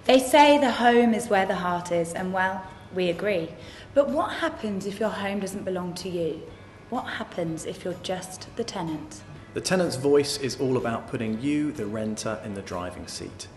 They say the home is where the heart is, and well, we agree. But what happens if your home doesn't belong to you? What happens if you're just the tenant? The Tenant's Voice is all about putting you, the renter, in the driving seat.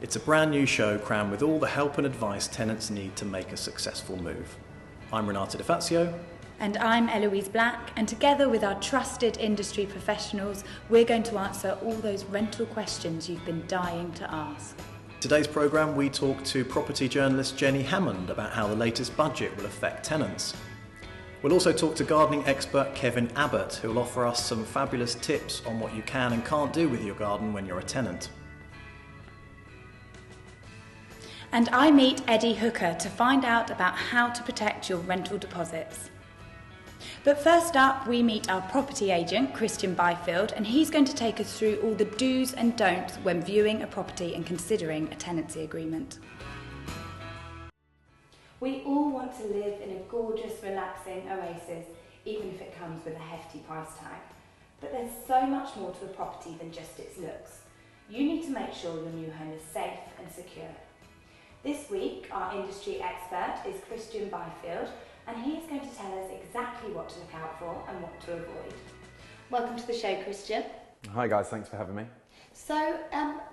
It's a brand new show crammed with all the help and advice tenants need to make a successful move. I'm Renata Di Fazio. And I'm Eloise Black, and together with our trusted industry professionals, we're going to answer all those rental questions you've been dying to ask. Today's programme, we talk to property journalist Jenny Hammond about how the latest budget will affect tenants. We'll also talk to gardening expert Kevin Abbott, who will offer us some fabulous tips on what you can and can't do with your garden when you're a tenant. And I meet Eddie Hooker to find out about how to protect your rental deposits. But first up, we meet our property agent, Christian Byfield, and he's going to take us through all the do's and don'ts when viewing a property and considering a tenancy agreement. We all want to live in a gorgeous, relaxing oasis, even if it comes with a hefty price tag. But there's so much more to a property than just its looks. You need to make sure your new home is safe and secure. This week, our industry expert is Christian Byfield, and he is going to tell us exactly what to look out for and what to avoid. Welcome to the show, Christian. Hi guys, thanks for having me. So,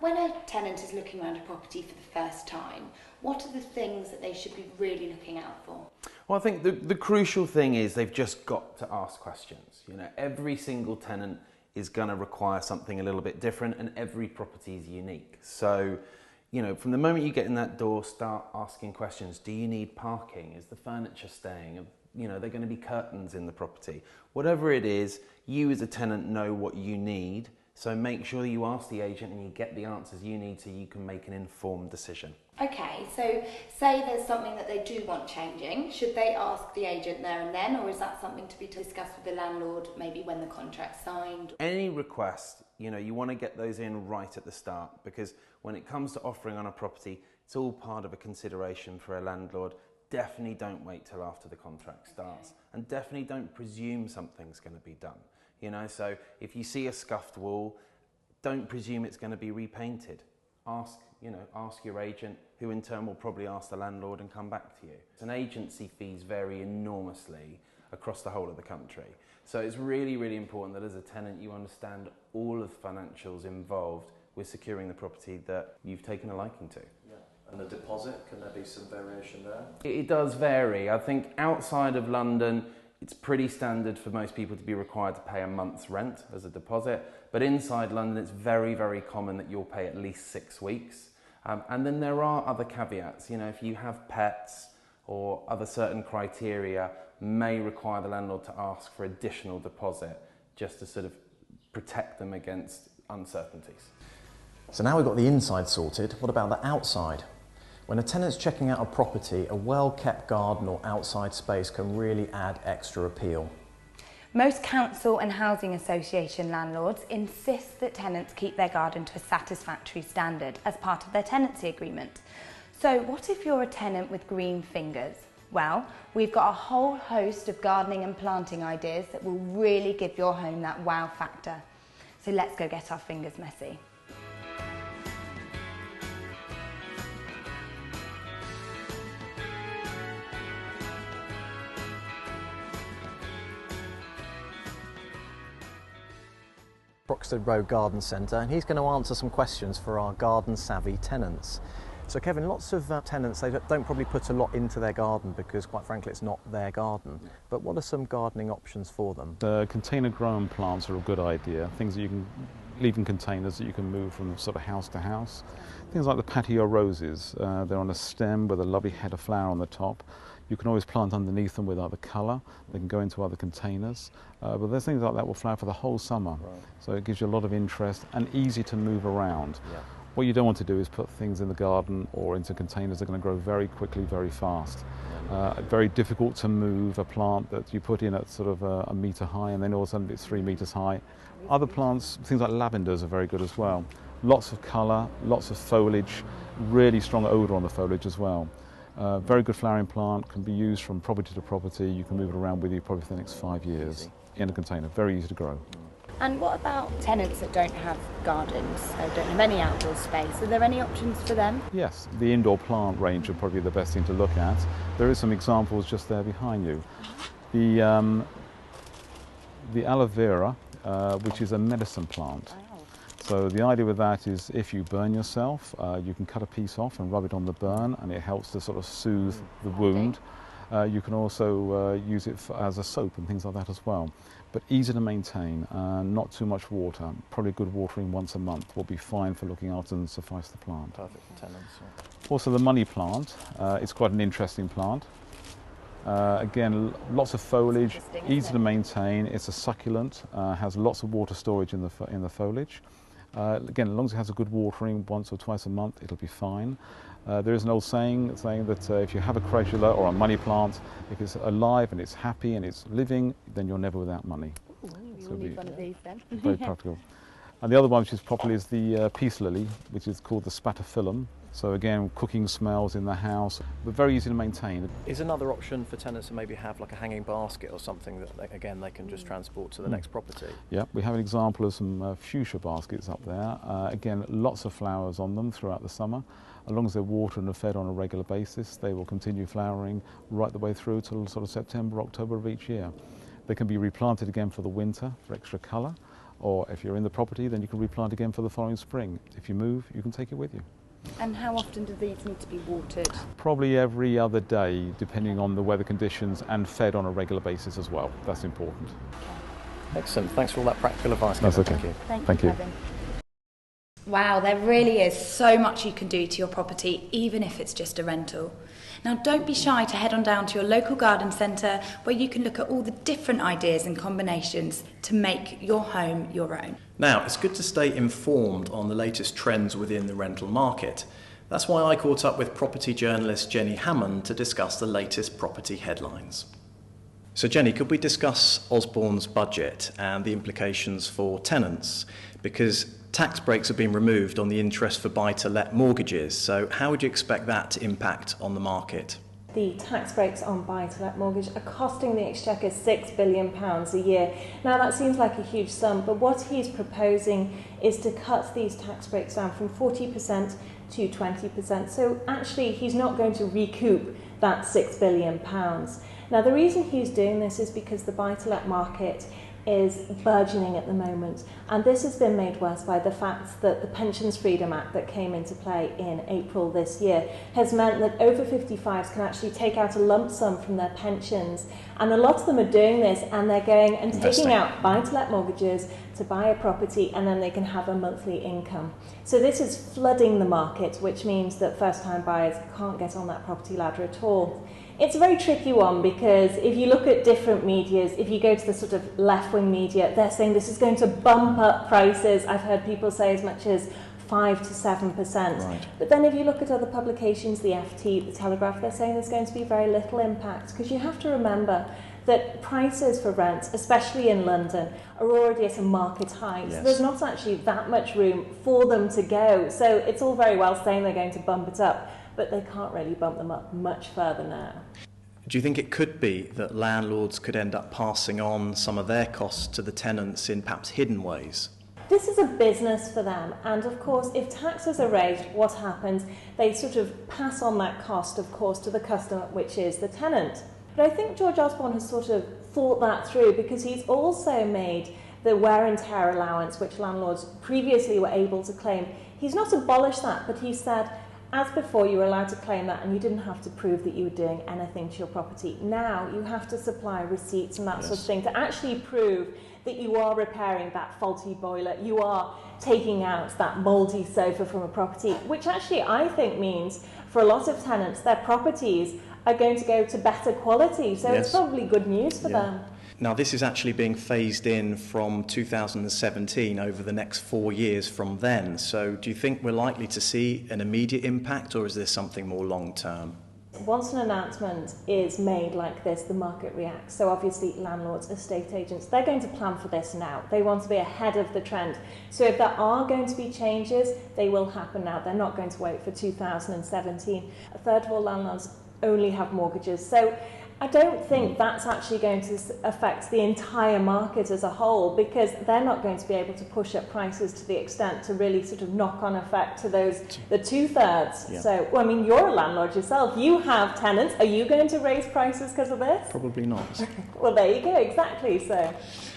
when a tenant is looking around a property for the first time, what are the things that they should be really looking out for? Well, I think the crucial thing is they've just got to ask questions. You know, every single tenant is going to require something a little bit different, and every property is unique. So, you know, from the moment you get in that door, start asking questions. Do you need parking? Is the furniture staying? You know, are there going to be curtains in the property? Whatever it is, you as a tenant know what you need. So make sure you ask the agent and you get the answers you need so you can make an informed decision. Okay, so say there's something that they do want changing. Should they ask the agent there and then, or is that something to be discussed with the landlord maybe when the contract's signed? Any request, you know, you want to get those in right at the start, because when it comes to offering on a property, it's all part of a consideration for a landlord. Definitely don't wait till after the contract starts, and definitely don't presume something's going to be done. You know, so if you see a scuffed wall, don't presume it's going to be repainted. Ask your agent, who in turn will probably ask the landlord and come back to you. And agency fees vary enormously across the whole of the country. So it's really, really important that as a tenant you understand all of the financials involved with securing the property that you've taken a liking to. Yeah. And the deposit, can there be some variation there? It does vary. I think outside of London, it's pretty standard for most people to be required to pay a month's rent as a deposit, but inside London it's very, very common that you'll pay at least 6 weeks. And then there are other caveats. You know, if you have pets or other certain criteria may require the landlord to ask for additional deposit just to sort of protect them against uncertainties. So now we've got the inside sorted, what about the outside? When a tenant's checking out a property, a well-kept garden or outside space can really add extra appeal. Most council and housing association landlords insist that tenants keep their garden to a satisfactory standard as part of their tenancy agreement. So what if you're a tenant with green fingers? Well, we've got a whole host of gardening and planting ideas that will really give your home that wow factor. So let's go get our fingers messy. Broxted Road Garden Centre, and he's going to answer some questions for our garden savvy tenants. So Kevin, lots of tenants, they don't probably put a lot into their garden because quite frankly it's not their garden, but what are some gardening options for them? Container grown plants are a good idea, things that you can leave in containers that you can move from sort of house to house. Things like the patio roses, they're on a stem with a lovely head of flower on the top. You can always plant underneath them with other colour. They can go into other containers. But there's things like that will flower for the whole summer. Right. So it gives you a lot of interest and easy to move around. Yeah. What you don't want to do is put things in the garden or into containers that are going to grow very quickly, very fast. Very difficult to move a plant that you put in at sort of a metre high and then all of a sudden it's 3 metres high. Other plants, things like lavenders are very good as well. Lots of colour, lots of foliage, really strong odour on the foliage as well. Very good flowering plant, can be used from property to property. You can move it around with you probably for the next 5 years in a container. Very easy to grow. And what about tenants that don't have gardens, don't have any outdoor space? Are there any options for them? Yes, the indoor plant range would probably be the best thing to look at. There is some examples just there behind you. The aloe vera, which is a medicine plant. So the idea with that is if you burn yourself, you can cut a piece off and rub it on the burn, and it helps to sort of soothe the wound. You can also use it as a soap and things like that as well. But easy to maintain, not too much water. Probably good watering once a month will be fine for looking after and suffice the plant. Perfect for tenants. Yeah. Also the money plant, it's quite an interesting plant. Again, lots of foliage, easy to maintain. It's a succulent, has lots of water storage in the foliage. Again, as long as it has a good watering once or twice a month, it'll be fine. There is an old saying that if you have a cradula or a money plant, if it's alive and it's happy and it's living, then you're never without money. Ooh, we'll need one of these then. Very practical. And the other one which is popular is the peace lily, which is called the spatifilum. So again, cooking smells in the house, but very easy to maintain. Is another option for tenants to maybe have like a hanging basket or something that they can just transport to the next property? Yeah, we have an example of some fuchsia baskets up there. Again, lots of flowers on them throughout the summer. As long as they're watered and fed on a regular basis, they will continue flowering right the way through till sort of September, October of each year. They can be replanted again for the winter for extra colour, or if you're in the property, then you can replant again for the following spring. If you move, you can take it with you. And how often do these need to be watered? Probably every other day, depending on the weather conditions, and fed on a regular basis as well. That's important. Excellent. Thanks for all that practical advice, That's Kevin. okay. Thank you, you. Kevin. Wow, there really is so much you can do to your property, even if it's just a rental. Now, don't be shy to head on down to your local garden centre where you can look at all the different ideas and combinations to make your home your own. Now, it's good to stay informed on the latest trends within the rental market. That's why I caught up with property journalist Jenny Hammond to discuss the latest property headlines. So Jenny, could we discuss Osborne's budget and the implications for tenants? Because tax breaks have been removed on the interest for buy-to-let mortgages, so how would you expect that to impact on the market? The tax breaks on buy-to-let mortgage are costing the Exchequer £6 billion a year. Now that seems like a huge sum, but what he's proposing is to cut these tax breaks down from 40% to 20%. So actually he's not going to recoup that £6 billion. Now the reason he's doing this is because the buy-to-let market is burgeoning at the moment, and this has been made worse by the fact that the Pensions Freedom Act that came into play in April this year has meant that over 55s can actually take out a lump sum from their pensions, and a lot of them are doing this and they're going and taking out buy-to-let mortgages to buy a property, and then they can have a monthly income. So this is flooding the market, which means that first-time buyers can't get on that property ladder at all. It's a very tricky one because if you look at different medias, if you go to the sort of left-wing media, they're saying this is going to bump up prices. I've heard people say as much as 5 to 7%. Right. But then if you look at other publications, the FT, the Telegraph, they're saying there's going to be very little impact, because you have to remember that prices for rent, especially in London, are already at a market high. Yes. So there's not actually that much room for them to go. So it's all very well saying they're going to bump it up, but they can't really bump them up much further now. Do you think it could be that landlords could end up passing on some of their costs to the tenants in perhaps hidden ways? This is a business for them, and of course if taxes are raised, what happens? They sort of pass on that cost, of course, to the customer, which is the tenant. But I think George Osborne has sort of thought that through, because he's also made the wear and tear allowance, which landlords previously were able to claim. He's not abolished that, but he said, as before, you were allowed to claim that and you didn't have to prove that you were doing anything to your property. Now you have to supply receipts and that sort of thing to actually prove that you are repairing that faulty boiler, you are taking out that mouldy sofa from a property, which actually I think means for a lot of tenants, their properties are going to go to better quality. So it's probably good news for them. Now, this is actually being phased in from 2017 over the next 4 years from then. So do you think we're likely to see an immediate impact, or is this something more long-term? Once an announcement is made like this, the market reacts. So obviously landlords, estate agents, they're going to plan for this now. They want to be ahead of the trend. So if there are going to be changes, they will happen now. They're not going to wait for 2017. A third of all landlords only have mortgages. So I don't think that's actually going to affect the entire market as a whole, because they're not going to be able to push up prices to the extent to really sort of knock-on effect to the two-thirds. Yeah. So, well, I mean, you're a landlord yourself. You have tenants. Are you going to raise prices because of this? Probably not. Well, there you go. Exactly.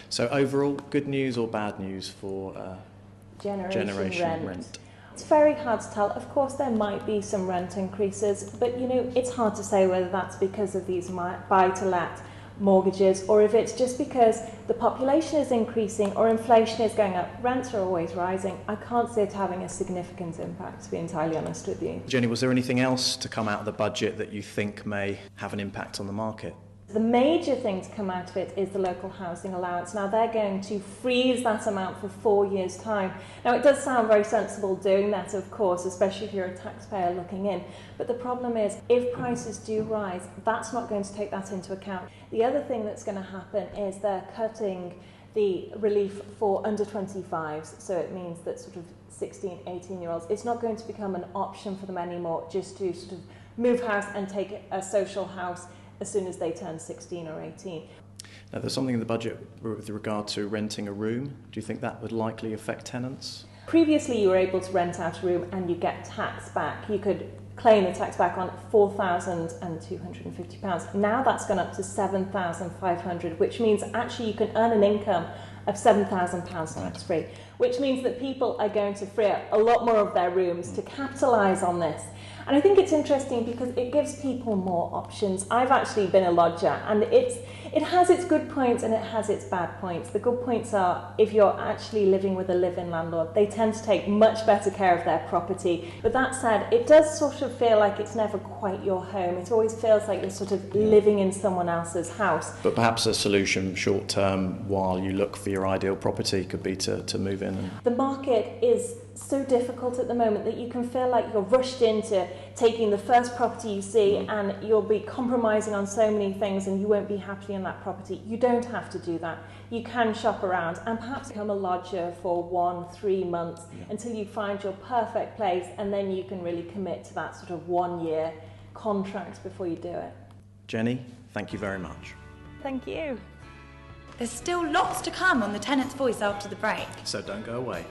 So overall, good news or bad news for generation rent? It's very hard to tell. Of course, there might be some rent increases, but you know, it's hard to say whether that's because of these buy-to-let mortgages or if it's just because the population is increasing or inflation is going up. Rents are always rising. I can't see it having a significant impact, to be entirely honest with you. Jenny, was there anything else to come out of the budget that you think may have an impact on the market? The major thing to come out of it is the local housing allowance. Now, they're going to freeze that amount for 4 years' time. Now, it does sound very sensible doing that, of course, especially if you're a taxpayer looking in. But the problem is, if prices do rise, that's not going to take that into account. The other thing that's going to happen is they're cutting the relief for under 25s. So it means that sort of 16, 18-year-olds, it's not going to become an option for them anymore just to sort of move house and take a social house as soon as they turn 16 or 18. Now, there's something in the budget with regard to renting a room. Do you think that would likely affect tenants? Previously, you were able to rent out a room and you get tax back. You could claim the tax back on £4,250. Now that's gone up to £7,500, which means actually you can earn an income of £7,000 tax-free, which means that people are going to free up a lot more of their rooms to capitalise on this. And I think it's interesting because it gives people more options. I've actually been a lodger, and it has its good points and it has its bad points. The good points are, if you're actually living with a live-in landlord, they tend to take much better care of their property. But that said, it does sort of feel like it's never quite your home. It always feels like you're sort of living in someone else's house. But perhaps a solution short term while you look for your ideal property could be to move in. The market is so difficult at the moment that you can feel like you're rushed into taking the first property you see and you'll be compromising on so many things and you won't be happy in that property. You don't have to do that. You can shop around and perhaps become a lodger for 1-3 months until you find your perfect place, and then you can really commit to that sort of 1-year contract before you do it. Jenny, thank you very much. Thank you. There's still lots to come on the Tenant's Voice after the break. So don't go away.